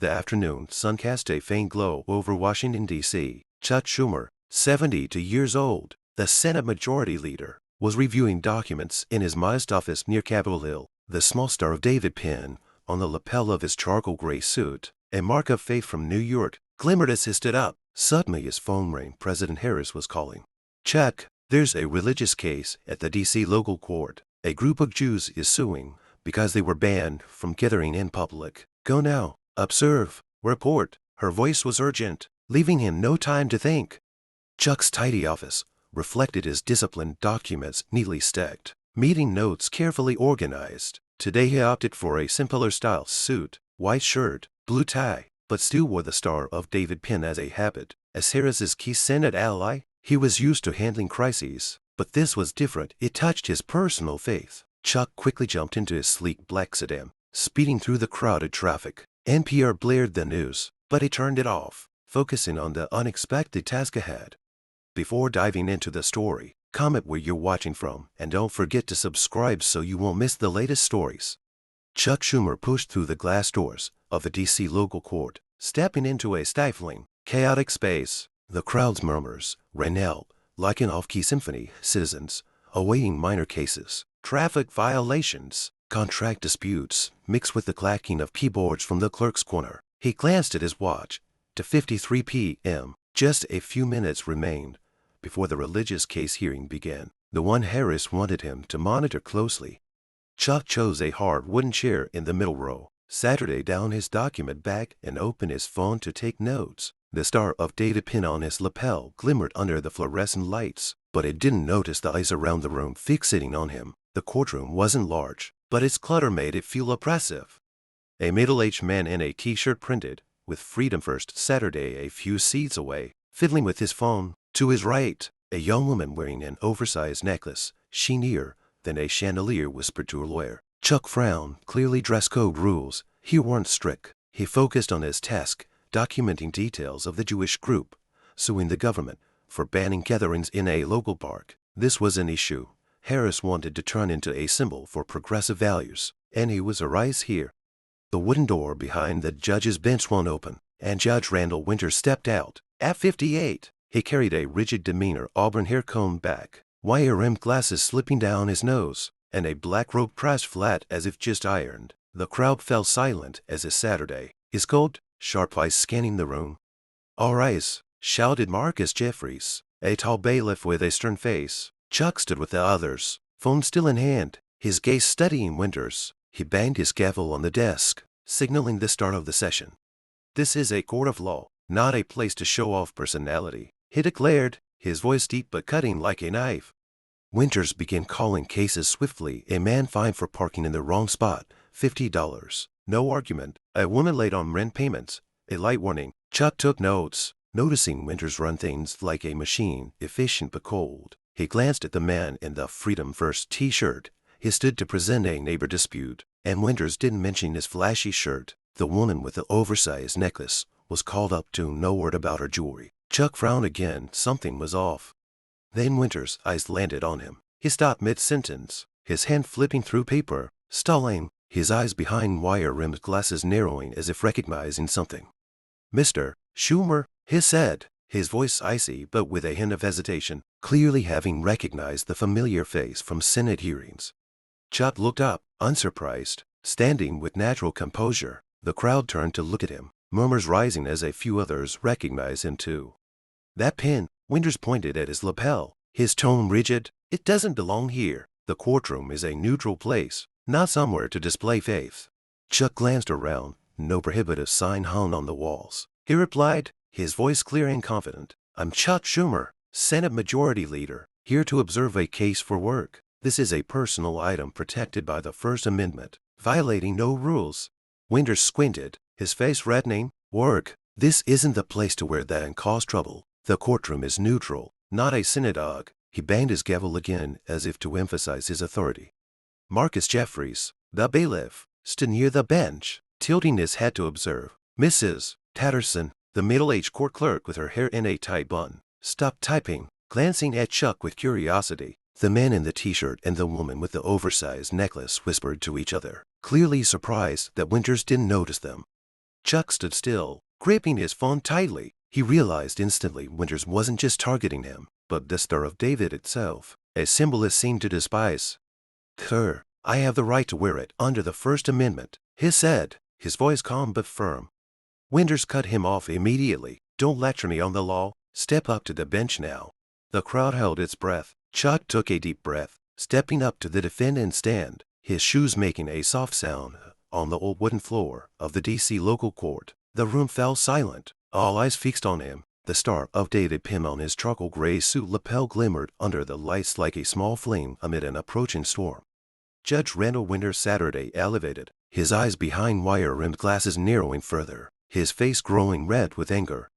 The afternoon sun cast a faint glow over Washington, D.C. Chuck Schumer, 72 years old, the Senate Majority Leader, was reviewing documents in his modest office near Capitol Hill. The small star of David pin on the lapel of his charcoal gray suit, a mark of faith from New York, glimmered as he stood up. Suddenly his phone rang. President Harris was calling. "Chuck, there's a religious case at the D.C. local court. A group of Jews is suing because they were banned from gathering in public. Go now, observe, report." Her voice was urgent, leaving him no time to think. Chuck's tidy office reflected his disciplined documents neatly stacked, meeting notes carefully organized. Today he opted for a simpler style suit, white shirt, blue tie, but still wore the Star of David pin as a habit. As Harris's key Senate ally, he was used to handling crises, but this was different. It touched his personal faith. Chuck quickly jumped into his sleek black sedan, speeding through the crowded traffic. NPR blared the news, but he turned it off, focusing on the unexpected task ahead. Before diving into the story, comment where you're watching from, and don't forget to subscribe so you won't miss the latest stories. Chuck Schumer pushed through the glass doors of the D.C. local court, stepping into a stifling, chaotic space. The crowd's murmurs rang out like an off-key symphony. Citizens awaiting minor cases, traffic violations, contract disputes, mixed with the clacking of keyboards from the clerk's corner. He glanced at his watch. To 53 p.m. Just a few minutes remained before the religious case hearing began, the one Harris wanted him to monitor closely. Chuck chose a hard wooden chair in the middle row, sat down his document bag, and opened his phone to take notes. The Star of David pin on his lapel glimmered under the fluorescent lights, but it didn't notice the eyes around the room fixating on him. The courtroom wasn't large, but its clutter made it feel oppressive. A middle-aged man in a t-shirt printed with "Freedom First" Saturday a few seats away, fiddling with his phone. To his right, a young woman wearing an oversized necklace, sheenier than a chandelier, whispered to her lawyer. Chuck frowned. Clearly dress code rules here weren't strict. He focused on his task, documenting details of the Jewish group suing the government for banning gatherings in a local park. This was an issue Harris wanted to turn into a symbol for progressive values, and he was right here. The wooden door behind the judge's bench swung open, and Judge Randall Winters stepped out. At 58, he carried a rigid demeanor, auburn hair combed back, wire-rimmed glasses slipping down his nose, and a black robe pressed flat as if just ironed. The crowd fell silent as is Saturday, his cold, sharp eyes scanning the room. "All rise," shouted Marcus Jeffries, a tall bailiff with a stern face. Chuck stood with the others, phone still in hand, his gaze studying Winters. He banged his gavel on the desk, signaling the start of the session. "This is a court of law, not a place to show off personality," he declared, his voice deep but cutting like a knife. Winters began calling cases swiftly. A man fined for parking in the wrong spot, $50. No argument. A woman late on rent payments, a light warning. Chuck took notes, noticing Winters run things like a machine, efficient but cold. He glanced at the man in the Freedom First t-shirt. He stood to present a neighbor dispute, and Winters didn't mention his flashy shirt. The woman with the oversized necklace was called up to no word about her jewelry. Chuck frowned again. Something was off. Then Winters' eyes landed on him. He stopped mid-sentence, his hand flipping through paper, stalling, his eyes behind wire-rimmed glasses narrowing as if recognizing something. "Mr. Schumer," he said, his voice icy but with a hint of hesitation, clearly having recognized the familiar face from Senate hearings. Chuck looked up, unsurprised, standing with natural composure. The crowd turned to look at him, murmurs rising as a few others recognized him too. "That pin," Winters pointed at his lapel, his tone rigid. "It doesn't belong here. The courtroom is a neutral place, not somewhere to display faith." Chuck glanced around. No prohibitive sign hung on the walls. He replied, his voice clear and confident. "I'm Chuck Schumer, Senate Majority Leader, here to observe a case for work. This is a personal item protected by the First Amendment, violating no rules." Winters squinted, his face reddening. "Work? This isn't the place to wear that and cause trouble. The courtroom is neutral, not a synagogue." He banged his gavel again as if to emphasize his authority. Marcus Jeffries, the bailiff, stood near the bench, tilting his head to observe. Mrs. Tatterson, the middle-aged court clerk with her hair in a tight bun, stopped typing, glancing at Chuck with curiosity. The man in the t-shirt and the woman with the oversized necklace whispered to each other, clearly surprised that Winters didn't notice them. Chuck stood still, gripping his phone tightly. He realized instantly Winters wasn't just targeting him, but the Star of David itself, a symbol he seemed to despise. "Sir, I have the right to wear it under the First Amendment," he said, his voice calm but firm. Winters cut him off immediately. "Don't lecture me on the law. Step up to the bench now." The crowd held its breath. Chuck took a deep breath, stepping up to the defendant's stand, his shoes making a soft sound on the old wooden floor of the D.C. local court. The room fell silent, all eyes fixed on him. The Star of David pin on his charcoal gray suit lapel glimmered under the lights like a small flame amid an approaching storm. Judge Randall Winters Saturday elevated, his eyes behind wire-rimmed glasses narrowing further, his face growing red with anger.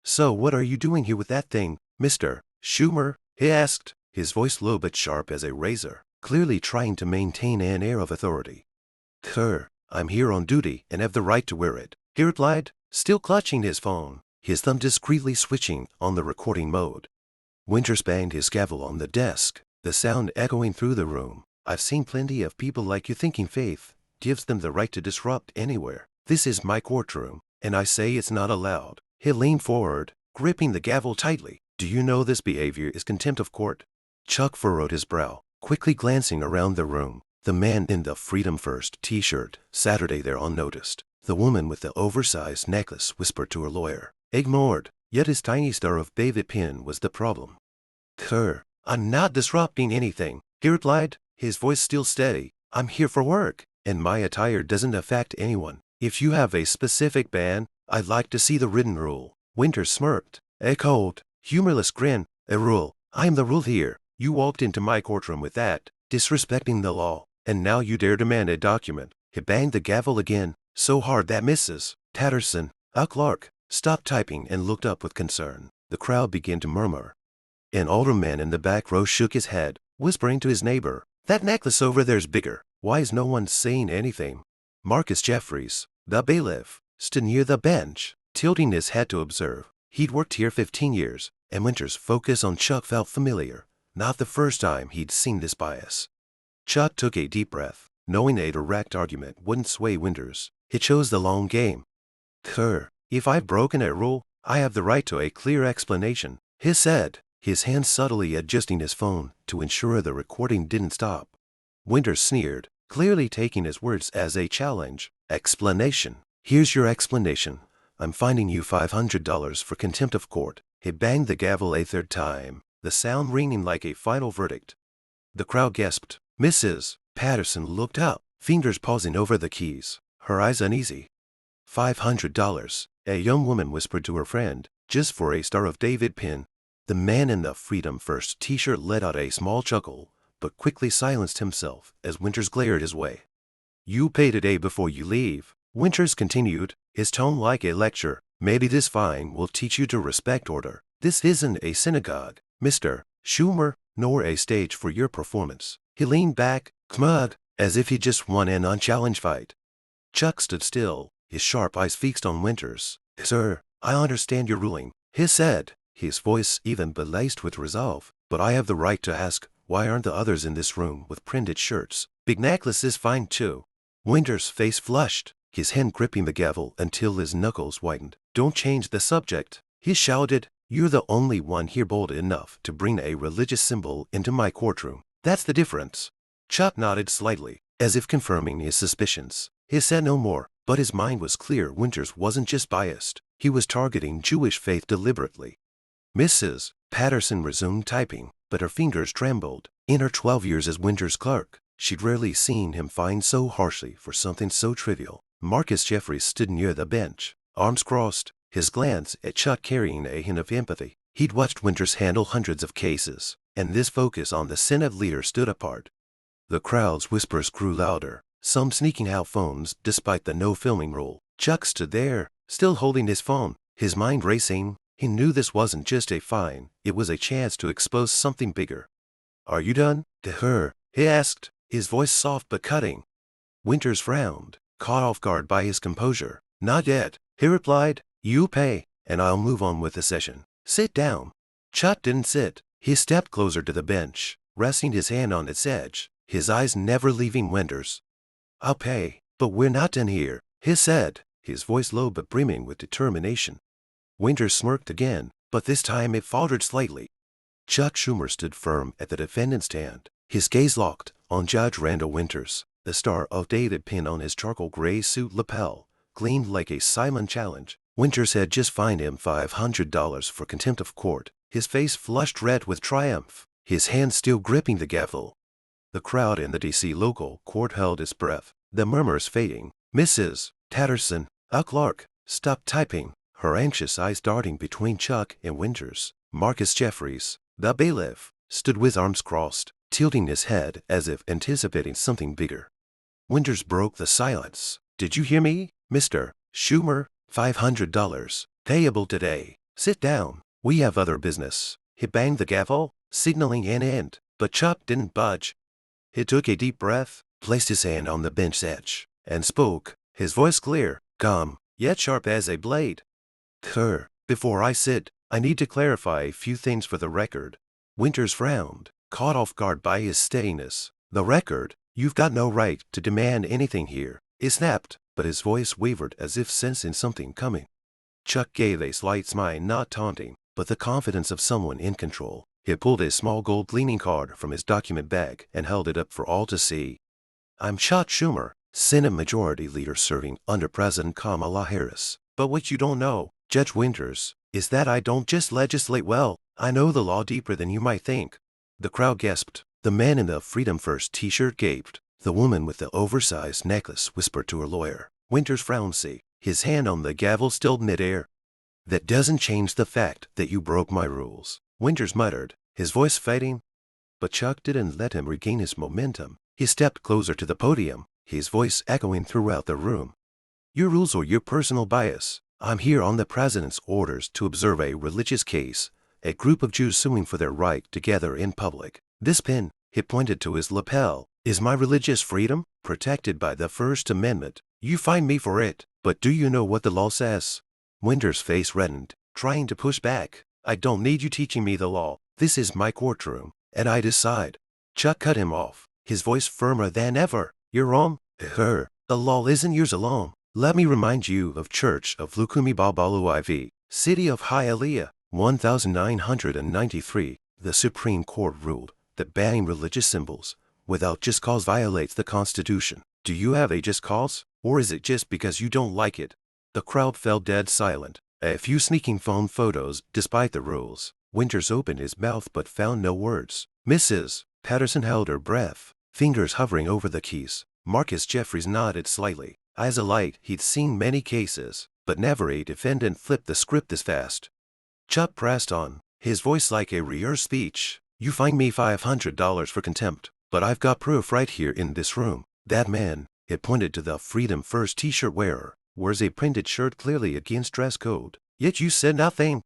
"So what are you doing here with that thing, Mr. Schumer?" he asked, his voice low but sharp as a razor, clearly trying to maintain an air of authority. "Sir, I'm here on duty and have the right to wear it," he replied, still clutching his phone, his thumb discreetly switching on the recording mode. Winters banged his gavel on the desk, the sound echoing through the room. "I've seen plenty of people like you thinking faith gives them the right to disrupt anywhere. This is my courtroom, and I say it's not allowed." He leaned forward, gripping the gavel tightly. "Do you know this behavior is contempt of court?" Chuck furrowed his brow, quickly glancing around the room. The man in the Freedom First t-shirt, Saturday there unnoticed. The woman with the oversized necklace whispered to her lawyer, ignored, yet his tiny Star of David pin was the problem. "Sir, I'm not disrupting anything," he replied, his voice still steady. "I'm here for work, and my attire doesn't affect anyone. If you have a specific ban, I'd like to see the written rule." Winters smirked, a cold, humorless grin. "A rule? I'm the rule here. You walked into my courtroom with that, disrespecting the law, and now you dare demand a document." He banged the gavel again, so hard that Mrs. Patterson, a clerk, stopped typing and looked up with concern. The crowd began to murmur. An older man in the back row shook his head, whispering to his neighbor, "That necklace over there's bigger. Why is no one saying anything?" Marcus Jeffries, the bailiff, stood near the bench, tilting his head to observe. He'd worked here 15 years, and Winters' focus on Chuck felt familiar. Not the first time he'd seen this bias. Chuck took a deep breath, knowing a direct argument wouldn't sway Winters. He chose the long game. "Sir, if I've broken a rule, I have the right to a clear explanation," he said, his hand subtly adjusting his phone to ensure the recording didn't stop. Winters sneered, clearly taking his words as a challenge. "Explanation? Here's your explanation. I'm fining you $500 for contempt of court." He banged the gavel a third time, the sound ringing like a final verdict. The crowd gasped. Mrs. Patterson looked up, fingers pausing over the keys, her eyes uneasy. $500, a young woman whispered to her friend, just for a Star of David pin. The man in the Freedom First t-shirt let out a small chuckle, but quickly silenced himself as Winters glared his way. "You pay today before you leave," Winters continued, his tone like a lecture. "Maybe this fine will teach you to respect order. This isn't a synagogue, Mr. Schumer, nor a stage for your performance." He leaned back, smug, as if he just won an unchallenged fight. Chuck stood still, his sharp eyes fixed on Winters. "Sir, I understand your ruling," he said, his voice even belaced with resolve. "But I have the right to ask, why aren't the others in this room with printed shirts? Big necklace is fine too." Winters' face flushed, his hand gripping the gavel until his knuckles whitened. "Don't change the subject," he shouted. "You're the only one here bold enough to bring a religious symbol into my courtroom. That's the difference." Chuck nodded slightly, as if confirming his suspicions. He said no more, but his mind was clear. Winters wasn't just biased. He was targeting Jewish faith deliberately. Mrs. Patterson resumed typing, but her fingers trembled. In her 12 years as Winters' clerk, she'd rarely seen him fined so harshly for something so trivial. Marcus Jeffries stood near the bench, arms crossed, his glance at Chuck carrying a hint of empathy. He'd watched Winters handle hundreds of cases, and this focus on the Senate leader stood apart. The crowd's whispers grew louder, some sneaking out phones despite the no filming rule. Chuck stood there, still holding his phone, his mind racing. He knew this wasn't just a fine, it was a chance to expose something bigger. "Are you done?" "To her?" he asked, his voice soft but cutting. Winters frowned, caught off guard by his composure. "Not yet," he replied. "You pay, and I'll move on with the session. Sit down." Chuck didn't sit. He stepped closer to the bench, resting his hand on its edge, his eyes never leaving Winters. "I'll pay, but we're not done here," he said, his voice low but brimming with determination. Winters smirked again, but this time it faltered slightly. Chuck Schumer stood firm at the defendant's stand, his gaze locked on Judge Randall Winters. The Star of David pin on his charcoal gray suit lapel gleamed like a silent challenge. Winters had just fined him $500 for contempt of court, his face flushed red with triumph, his hand still gripping the gavel. The crowd in the D.C. local court held its breath, the murmurs fading. Mrs. Patterson, a clerk, stopped typing, her anxious eyes darting between Chuck and Winters. Marcus Jeffries, the bailiff, stood with arms crossed, tilting his head as if anticipating something bigger. Winters broke the silence. Did you hear me, Mr. Schumer? $500, payable today. Sit down. We have other business. He banged the gavel, signaling an end, but Chuck didn't budge. He took a deep breath, placed his hand on the bench's edge, and spoke, his voice clear, calm, yet sharp as a blade. Sir, before I sit, I need to clarify a few things for the record. Winters frowned, caught off guard by his steadiness. The record? You've got no right to demand anything here. He snapped, but his voice wavered as if sensing something coming. Chuck gave a slight smile, not taunting, but the confidence of someone in control. He pulled a small gold gleaming card from his document bag and held it up for all to see. I'm Chuck Schumer, Senate Majority Leader serving under President Kamala Harris. But what you don't know, Judge Winters, is that I don't just legislate well, I know the law deeper than you might think. The crowd gasped. The man in the Freedom First t-shirt gaped. The woman with the oversized necklace whispered to her lawyer. Winters frowned, his hand on the gavel still midair. That doesn't change the fact that you broke my rules, Winters muttered, his voice fading. But Chuck didn't let him regain his momentum. He stepped closer to the podium, his voice echoing throughout the room. Your rules are your personal bias. I'm here on the president's orders to observe a religious case, a group of Jews suing for their right to gather in public. This pin, he pointed to his lapel, is my religious freedom, protected by the First Amendment. You fine me for it, but do you know what the law says? Winters' face reddened, trying to push back. I don't need you teaching me the law. This is my courtroom, and I decide. Chuck cut him off, his voice firmer than ever. You're wrong. The law isn't yours alone. Let me remind you of Church of Lukumi Babalu IV, City of Hialeah, 1993. The Supreme Court ruled that banning religious symbols without just cause violates the Constitution. Do you have a just cause, or is it just because you don't like it? The crowd fell dead silent. A few sneaking phone photos despite the rules. Winters opened his mouth but found no words. Mrs. Patterson held her breath, fingers hovering over the keys. Marcus Jeffries nodded slightly, eyes alight. He'd seen many cases, but never a defendant flipped the script this fast. Chuck pressed on, his voice like a rehearsed speech. You fine me $500 for contempt, but I've got proof right here in this room. That man, it pointed to the Freedom First t-shirt wearer, wears a printed shirt clearly against dress code. Yet you said nothing.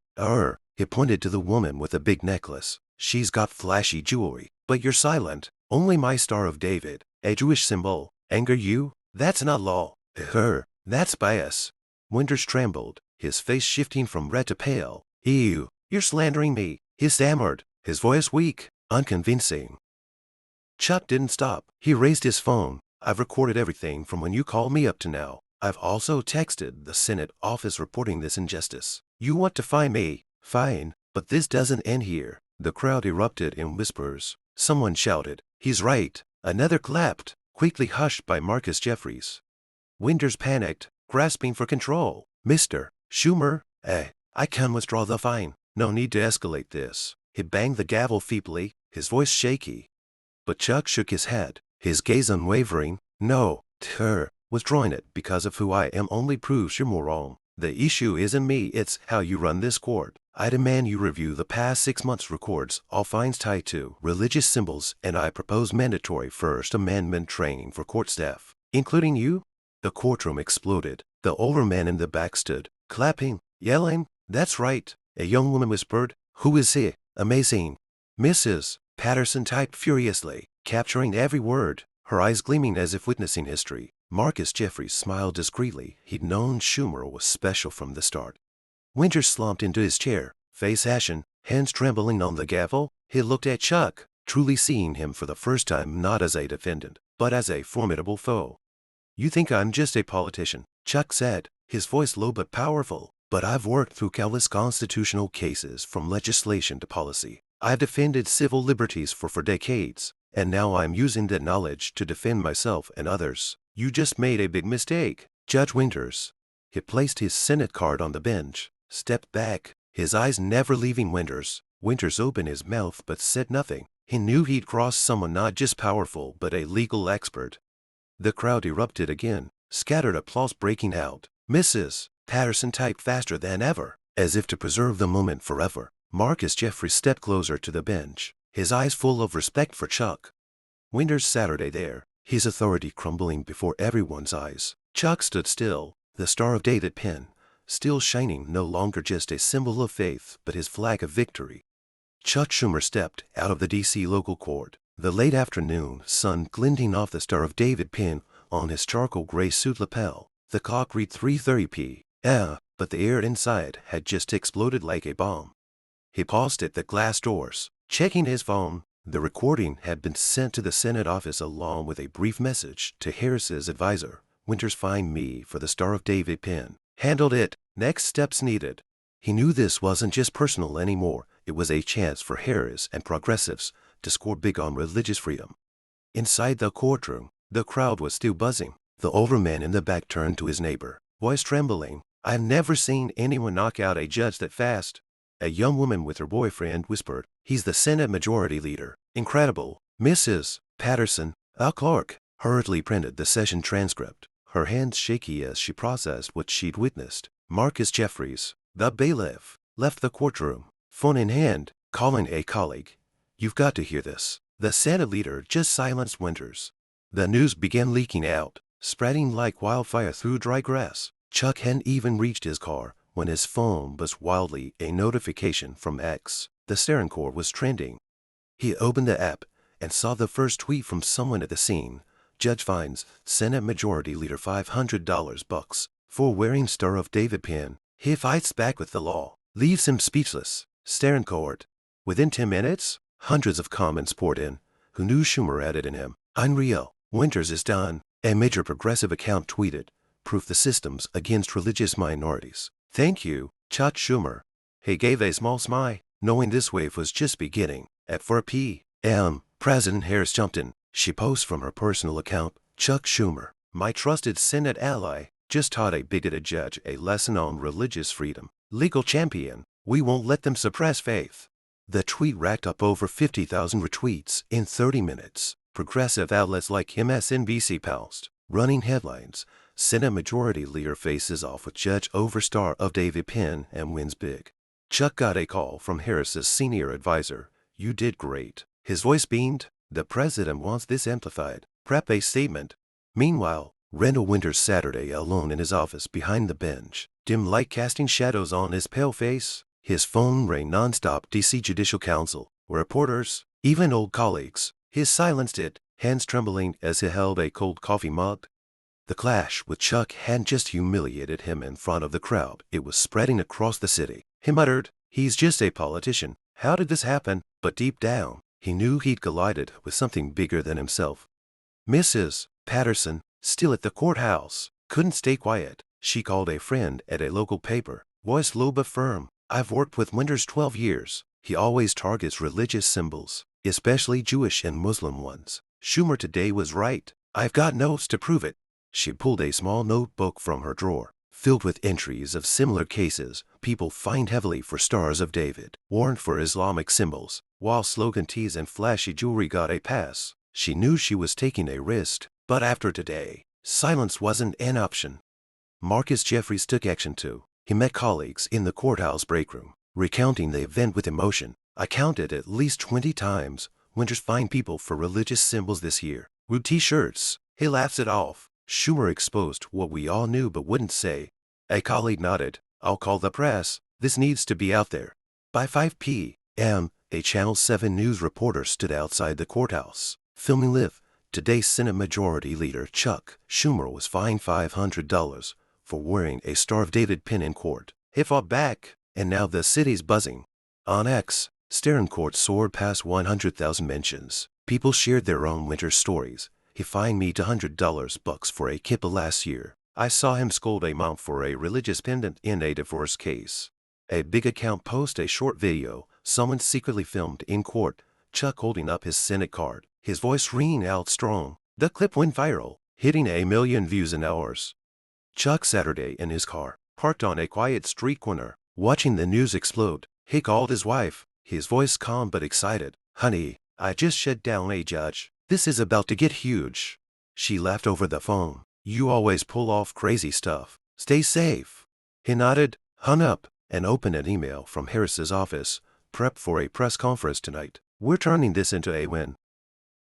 He pointed to the woman with the big necklace. She's got flashy jewelry, but you're silent. Only my Star of David, a Jewish symbol, anger you? That's not law. That's bias. Winters trembled, his face shifting from red to pale. You're slandering me, he stammered, his voice weak, unconvincing. Chuck didn't stop. He raised his phone. I've recorded everything from when you called me up to now. I've also texted the Senate office reporting this injustice. You want to fine me? Fine, but this doesn't end here. The crowd erupted in whispers. Someone shouted, he's right. Another clapped, quickly hushed by Marcus Jeffries. Winters panicked, grasping for control. Mr. Schumer, I can withdraw the fine. No need to escalate this. He banged the gavel feebly, his voice shaky. But Chuck shook his head, his gaze unwavering. No, withdrawing it because of who I am only proves you're more wrong. The issue isn't me, it's how you run this court. I demand you review the past 6 months' records, all fines tied to religious symbols, and I propose mandatory First Amendment training for court staff, including you. The courtroom exploded. The older man in the back stood, clapping, yelling. That's right, a young woman whispered. Who is he? Amazing. Mrs. Patterson typed furiously, capturing every word, her eyes gleaming as if witnessing history. Marcus Jeffries smiled discreetly. He'd known Schumer was special from the start. Winters slumped into his chair, face ashen, hands trembling on the gavel. He looked at Chuck, truly seeing him for the first time not as a defendant, but as a formidable foe. You think I'm just a politician, Chuck said, his voice low but powerful. But I've worked through countless constitutional cases, from legislation to policy. I've defended civil liberties for decades, and now I'm using that knowledge to defend myself and others. You just made a big mistake, Judge Winters. He placed his Senate card on the bench, stepped back, his eyes never leaving Winters. Winters opened his mouth but said nothing. He knew he'd crossed someone not just powerful but a legal expert. The crowd erupted again, scattered applause breaking out. Mrs. Patterson typed faster than ever, as if to preserve the moment forever. Marcus Jeffries stepped closer to the bench, his eyes full of respect for Chuck. Winters Saturday there, his authority crumbling before everyone's eyes. Chuck stood still, the Star of David pin, still shining, no longer just a symbol of faith but his flag of victory. Chuck Schumer stepped out of the D.C. local court, the late afternoon sun glinting off the Star of David pin on his charcoal gray suit lapel. The clock read 3:30 p.m., but the air inside had just exploded like a bomb. He paused at the glass doors, checking his phone. The recording had been sent to the Senate office along with a brief message to Harris's advisor. Winters fined me for the Star of David pin. Handled it. Next steps needed. He knew this wasn't just personal anymore. It was a chance for Harris and progressives to score big on religious freedom. Inside the courtroom, the crowd was still buzzing. The older man in the back turned to his neighbor, voice trembling. I've never seen anyone knock out a judge that fast. A young woman with her boyfriend whispered, he's the Senate Majority Leader. Incredible. Mrs. Patterson, a clerk, hurriedly printed the session transcript, her hands shaky as she processed what she'd witnessed. Marcus Jeffries, the bailiff, left the courtroom, phone in hand, calling a colleague. You've got to hear this. The Senate leader just silenced Winters. The news began leaking out, spreading like wildfire through dry grass. Chuck hadn't even reached his car when his phone buzzed wildly, a notification from X. The Stern Court was trending. He opened the app and saw the first tweet from someone at the scene. Judge fines Senate Majority Leader $500 for wearing Star of David pin. He fights back with the law. Leaves him speechless. Stern Court. Within 10 minutes, hundreds of comments poured in. Who knew Schumer had it in him? Unreal. Winters is done. A major progressive account tweeted, proof the system's against religious minorities. Thank you, Chuck Schumer. He gave a small smile, knowing this wave was just beginning. At 4 p.m., President Harris jumped in. She posts from her personal account, Chuck Schumer, my trusted Senate ally, just taught a bigoted judge a lesson on religious freedom. Legal champion, we won't let them suppress faith. The tweet racked up over 50,000 retweets in 30 minutes. Progressive outlets like MSNBC pounced, running headlines. Senate Majority Leader faces off with Judge over Star of David pin and wins big. Chuck got a call from Harris's senior advisor. You did great. His voice beamed. The president wants this amplified. Prep a statement. Meanwhile, Randall Winters Saturday alone in his office behind the bench, dim light casting shadows on his pale face. His phone rang nonstop. DC Judicial Council, reporters, even old colleagues. He silenced it, hands trembling as he held a cold coffee mug. The clash with Chuck hadn't just humiliated him in front of the crowd, it was spreading across the city. He muttered, he's just a politician. How did this happen? But deep down, he knew he'd collided with something bigger than himself. Mrs. Patterson, still at the courthouse, couldn't stay quiet. She called a friend at a local paper, voice low but firm. I've worked with Winters 12 years. He always targets religious symbols, especially Jewish and Muslim ones. Schumer today was right. I've got notes to prove it. She pulled a small notebook from her drawer, filled with entries of similar cases. People fined heavily for Stars of David, warned for Islamic symbols, while slogan tees and flashy jewelry got a pass. She knew she was taking a risk, but after today, silence wasn't an option. Marcus Jeffries took action too. He met colleagues in the courthouse break room, recounting the event with emotion. I counted at least 20 times. Winters fined people for religious symbols this year. Rude t-shirts. He laughs it off. Schumer exposed what we all knew but wouldn't say. A colleague nodded. I'll call the press. This needs to be out there. By 5 p.m., a Channel 7 News reporter stood outside the courthouse, filming live. Today's Senate Majority Leader Chuck Schumer was fined $500 for wearing a Star of David pin in court. He fought back, and now the city's buzzing. On X, Stern Court soared past 100,000 mentions. People shared their own Winters stories, He fined me $200 for a kippa last year. I saw him scold a mom for a religious pendant in a divorce case. A big account post a short video someone secretly filmed in court, Chuck holding up his Senate card, his voice ringing out strong. The clip went viral, hitting 1 million views in hours. Chuck Saturday in his car, parked on a quiet street corner, watching the news explode. He called his wife, his voice calm but excited. "Honey, I just shut down a judge. This is about to get huge." She laughed over the phone. "You always pull off crazy stuff. Stay safe." He nodded, hung up, and opened an email from Harris's office. "Prep for a press conference tonight. We're turning this into a win."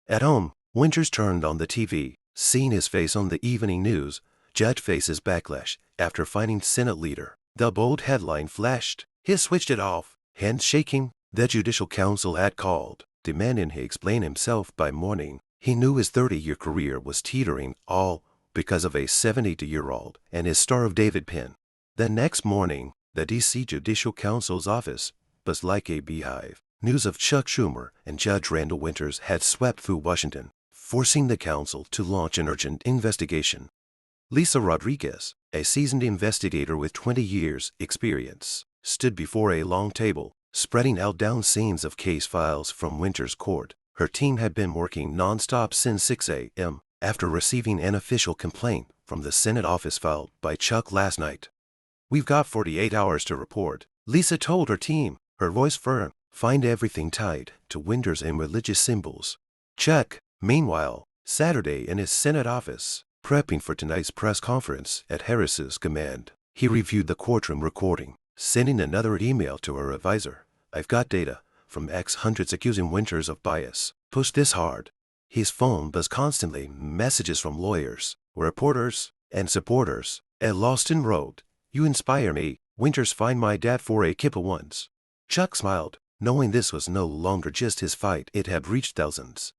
At home, Winters turned on the TV. Seeing his face on the evening news, Judge faces backlash after finding Senate leader. The bold headline flashed. He switched it off, hands shaking. The Judicial Council had called, demanding he explain himself by morning. He knew his 30-year career was teetering, all because of a 72-year-old and his Star of David pin. The next morning, the D.C. Judicial Council's office buzzed like a beehive. News of Chuck Schumer and Judge Randall Winters had swept through Washington, forcing the council to launch an urgent investigation. Lisa Rodriguez, a seasoned investigator with 20 years' experience, stood before a long table, spreading out down scenes of case files from Winters' court. Her team had been working nonstop since 6 a.m. after receiving an official complaint from the Senate office filed by Chuck last night. "We've got 48 hours to report," Lisa told her team, her voice firm. "Find everything tied to Winters and religious symbols." Chuck, meanwhile, Saturday in his Senate office, prepping for tonight's press conference at Harris's command. He reviewed the courtroom recording, sending another email to her advisor. "I've got data from X hundreds accusing Winters of bias. Push this hard." His phone buzzed constantly, messages from lawyers, reporters, and supporters. At Lawson wrote, "You inspire me. Winters fined my dad for a kippa once." Chuck smiled, knowing this was no longer just his fight. It had reached thousands.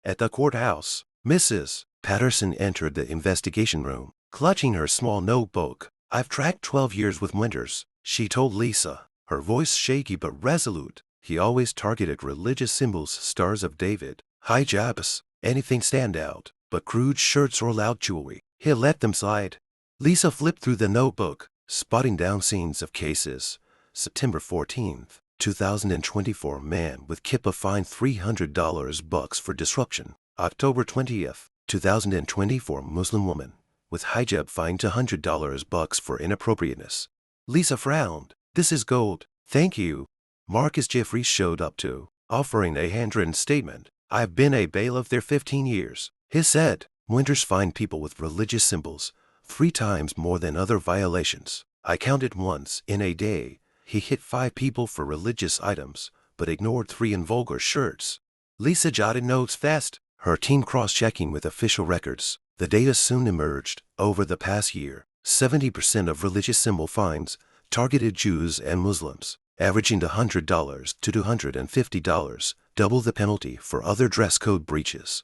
At the courthouse, Mrs. Patterson entered the investigation room, clutching her small notebook. "I've tracked 12 years with Winters," she told Lisa, her voice shaky but resolute. "He always targeted religious symbols, Stars of David, hijabs, anything stand out, but crude shirts or loud jewelry, he let them slide." Lisa flipped through the notebook, spotting down scenes of cases. September 14th, 2024, man with kippa fined $300 for disruption. October 20th, 2024, Muslim woman with hijab fined $100 for inappropriateness. Lisa frowned. "This is gold. Thank you." Marcus Jeffries showed up too, offering a handwritten statement. "I've been a bailiff there 15 years. He said, "Winters fined people with religious symbols 3 times more than other violations. I counted once in a day. He hit 5 people for religious items, but ignored 3 in vulgar shirts." Lisa jotted notes fast, her team cross-checking with official records. The data soon emerged. Over the past year, 70% of religious symbol fines targeted Jews and Muslims, averaging $100 to $250, double the penalty for other dress code breaches.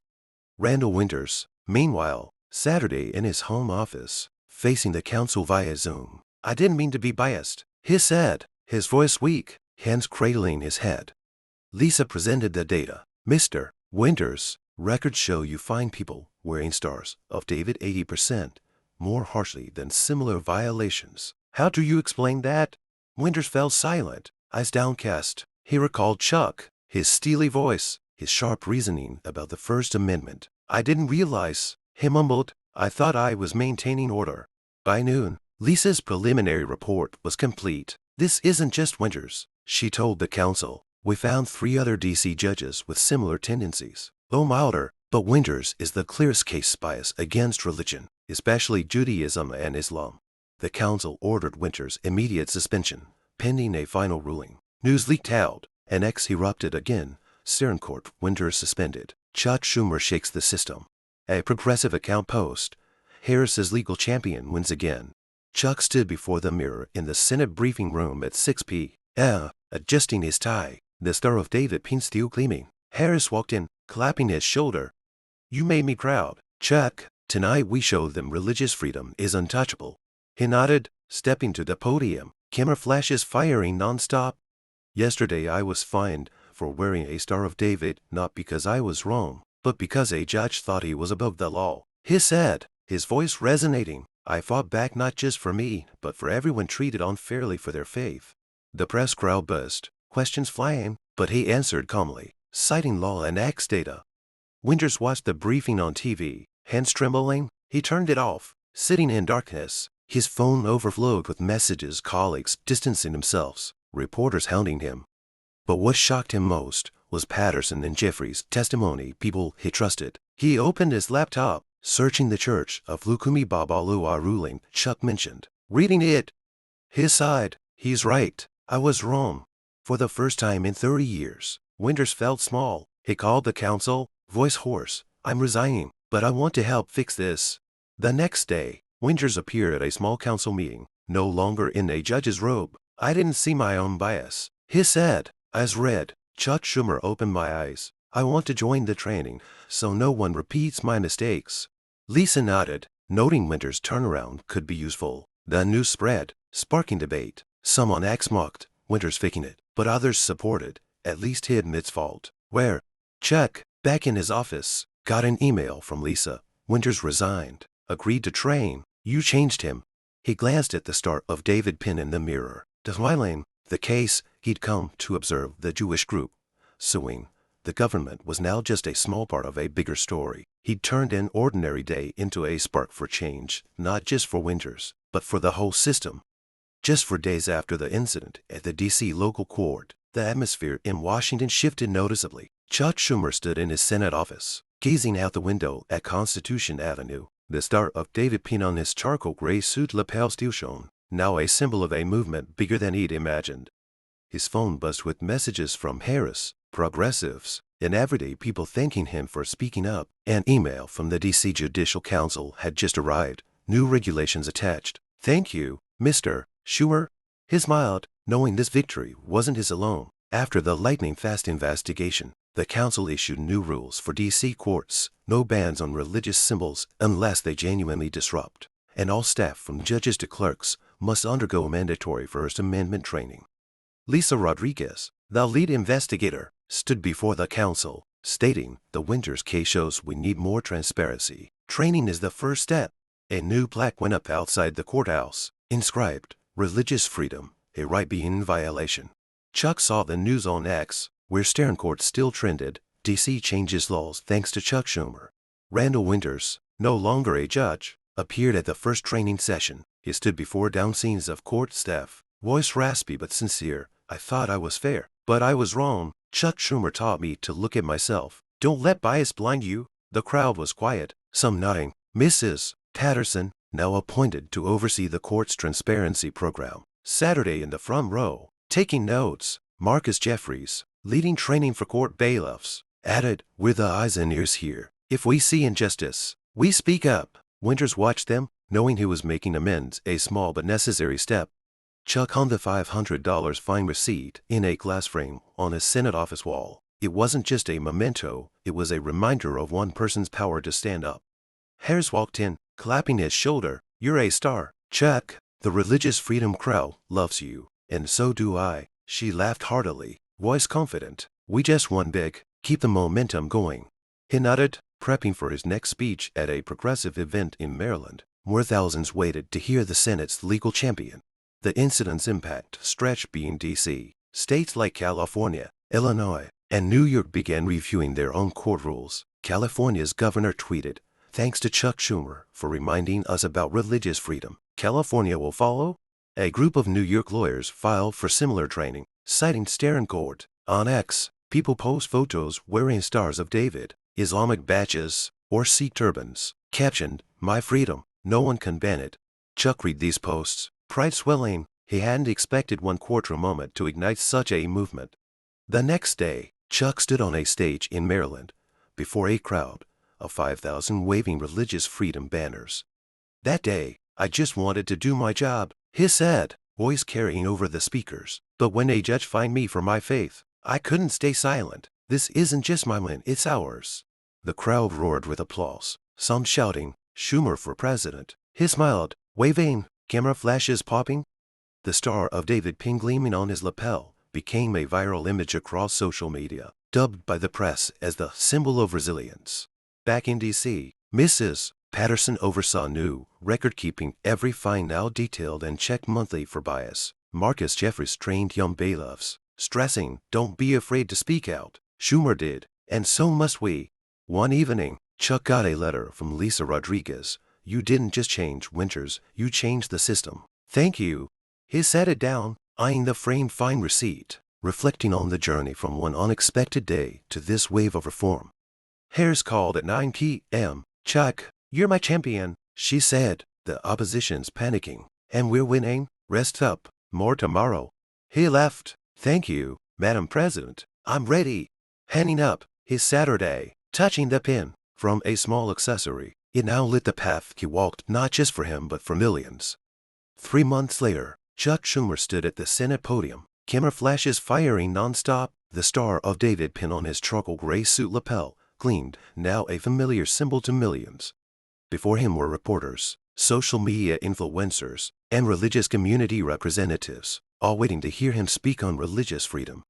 Randall Winters, meanwhile, Saturday in his home office, facing the council via Zoom. "I didn't mean to be biased," he said, his voice weak, hands cradling his head. Lisa presented the data. "Mr. Winters, records show you fine people wearing Stars of David 80% more harshly than similar violations. How do you explain that?" Winters fell silent, eyes downcast. He recalled Chuck, his steely voice, his sharp reasoning about the First Amendment. "I didn't realize," he mumbled. "I thought I was maintaining order." By noon, Lisa's preliminary report was complete. "This isn't just Winters," she told the council. "We found 3 other D.C. judges with similar tendencies, though milder, but Winters is the clearest case bias against religion, especially Judaism and Islam." The council ordered Winters' immediate suspension, pending a final ruling. News leaked out, and X erupted again. Supreme Court, Winters suspended. Chuck Schumer shakes the system. A progressive account post. Harris's legal champion wins again. Chuck stood before the mirror in the Senate briefing room at 6 p.m., adjusting his tie, the Star of David pin still gleaming. Harris walked in, clapping his shoulder. "You made me proud, Chuck. Tonight we showed them religious freedom is untouchable." He nodded, stepping to the podium, camera flashes firing nonstop. "Yesterday I was fined for wearing a Star of David, not because I was wrong, but because a judge thought he was above the law. He said, his voice resonating, I fought back not just for me, but for everyone treated unfairly for their faith. The press crowd buzzed, questions flying, but he answered calmly, citing law and X data. Winters watched the briefing on TV, hands trembling. He turned it off, sitting in darkness. His phone overflowed with messages, colleagues distancing themselves, reporters hounding him. But what shocked him most was Patterson and Jeffrey's testimony, people he trusted. He opened his laptop, searching the Church of Lukumi Babalua ruling Chuck mentioned. Reading it, he sighed. He's right. I was wrong. For the first time in 30 years, Winters felt small. He called the council, voice hoarse. I'm resigning, but I want to help fix this. The next day, Winters appeared at a small council meeting, no longer in a judge's robe. I didn't see my own bias, he said. As read, Chuck Schumer opened my eyes. I want to join the training, so no one repeats my mistakes. Lisa nodded, noting Winters' turnaround could be useful. The news spread, sparking debate. Some on X mocked Winters faking it, but others supported. At least he admits fault. Where? Chuck, back in his office, got an email from Lisa. Winters resigned, agreed to train. You changed him. He glanced at the star of David Penn in the mirror. Smiling, the case he'd come to observe, the Jewish group suing the government, was now just a small part of a bigger story. He'd turned an ordinary day into a spark for change, not just for Winters, but for the whole system. Just 4 days after the incident at the D.C. local court, the atmosphere in Washington shifted noticeably. Chuck Schumer stood in his Senate office, gazing out the window at Constitution Avenue. The star of David Penn on his charcoal gray suit lapel still shone, now a symbol of a movement bigger than he'd imagined. His phone buzzed with messages from Harris, progressives, and everyday people thanking him for speaking up. An email from the D.C. Judicial Council had just arrived, new regulations attached. Thank you, Mr. Schumer. He smiled, knowing this victory wasn't his alone. After the lightning-fast investigation, the council issued new rules for D.C. courts, no bans on religious symbols unless they genuinely disrupt, and all staff from judges to clerks must undergo mandatory First Amendment training. Lisa Rodriguez, the lead investigator, stood before the council, stating, the Winters case shows we need more transparency. Training is the first step. A new plaque went up outside the courthouse, inscribed, Religious Freedom, a right being in violation. Chuck saw the news on X, where Stern Court still trended. D.C. changes laws thanks to Chuck Schumer. Randall Winters, no longer a judge, appeared at the first training session. He stood before down scenes of court staff, voice raspy but sincere. I thought I was fair, but I was wrong. Chuck Schumer taught me to look at myself. Don't let bias blind you. The crowd was quiet, some nodding. Mrs. Patterson, now appointed to oversee the court's transparency program, Saturday in the front row, taking notes. Marcus Jeffries, leading training for court bailiffs, added, we're the eyes and ears here. If we see injustice, we speak up. Winters watched them, knowing he was making amends, a small but necessary step. Chuck hung the $500 fine receipt in a glass frame on his Senate office wall. It wasn't just a memento, it was a reminder of one person's power to stand up. Harris walked in, clapping his shoulder. You're a star, Chuck. The religious freedom crowd loves you, and so do I. She laughed heartily, voice confident. We just won big. Keep the momentum going. He nodded, prepping for his next speech at a progressive event in Maryland, where thousands waited to hear the Senate's legal champion. The incident's impact stretched beyond D.C. States like California, Illinois, and New York began reviewing their own court rules. California's governor tweeted, thanks to Chuck Schumer for reminding us about religious freedom. California will follow? A group of New York lawyers filed for similar training, citing Stern Court. On X, people post photos wearing Stars of David, Islamic badges, or Sikh turbans, captioned, My freedom, no one can ban it. Chuck read these posts, pride swelling. He hadn't expected one courtroom moment to ignite such a movement. The next day, Chuck stood on a stage in Maryland, before a crowd of 5,000 waving religious freedom banners. That day, I just wanted to do my job, he said, voice carrying over the speakers. But when a judge fined me for my faith, I couldn't stay silent. This isn't just my win, it's ours. The crowd roared with applause, some shouting, Schumer for president. He smiled, waving, camera flashes popping. The star of David Penn gleaming on his lapel became a viral image across social media. dubbed by the press as the symbol of resilience. Back in D.C., Mrs. Patterson oversaw new record-keeping, every fine now detailed and checked monthly for bias. Marcus Jeffries trained young bailiffs, stressing, "Don't be afraid to speak out." Schumer did, and so must we. One evening, Chuck got a letter from Lisa Rodriguez. "You didn't just change Winters, you changed the system." "Thank you." He set it down, eyeing the framed fine receipt, reflecting on the journey from one unexpected day to this wave of reform. Harris called at 9 p.m. "Chuck, you're my champion," she said. "The opposition's panicking, and we're winning. Rest up. More tomorrow." He left. "Thank you, Madam President. I'm ready." Hanging up his Saturday, touching the pin from a small accessory, it now lit the path he walked, not just for him but for millions. 3 months later, Chuck Schumer stood at the Senate podium, camera flashes firing nonstop. The Star of David pin on his charcoal gray suit lapel gleamed, now a familiar symbol to millions. Before him were reporters, social media influencers, and religious community representatives, all waiting to hear him speak on religious freedom.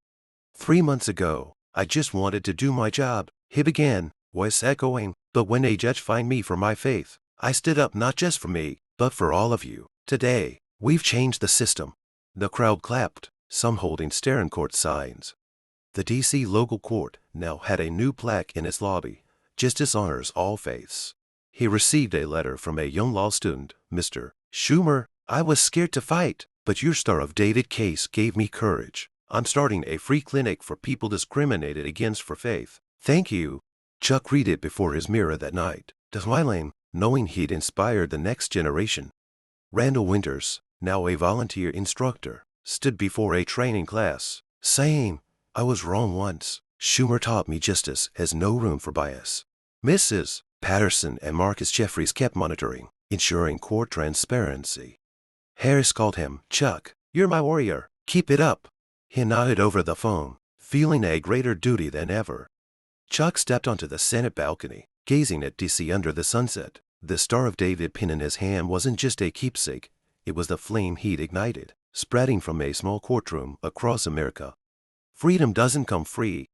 3 months ago, "I just wanted to do my job," he began, voice echoing, "but when a judge fined me for my faith, I stood up not just for me, but for all of you. Today, we've changed the system." The crowd clapped, some holding staring court signs. The D.C. local court now had a new plaque in its lobby. "Justice honors all faiths." He received a letter from a young law student. "Mr. Schumer, I was scared to fight, but your Star of David case gave me courage. I'm starting a free clinic for people discriminated against for faith. Thank you." Chuck read it before his mirror that night, smiling, knowing he'd inspired the next generation. Randall Winters, now a volunteer instructor, stood before a training class, saying, "I was wrong once. Schumer taught me justice has no room for bias." Mrs. Patterson and Marcus Jeffries kept monitoring, ensuring court transparency. Harris called him, "Chuck, you're my warrior. Keep it up." He nodded over the phone, feeling a greater duty than ever. Chuck stepped onto the Senate balcony, gazing at D.C. under the sunset. The Star of David pin in his hand wasn't just a keepsake, it was the flame he'd ignited, spreading from a small courtroom across America. Freedom doesn't come free,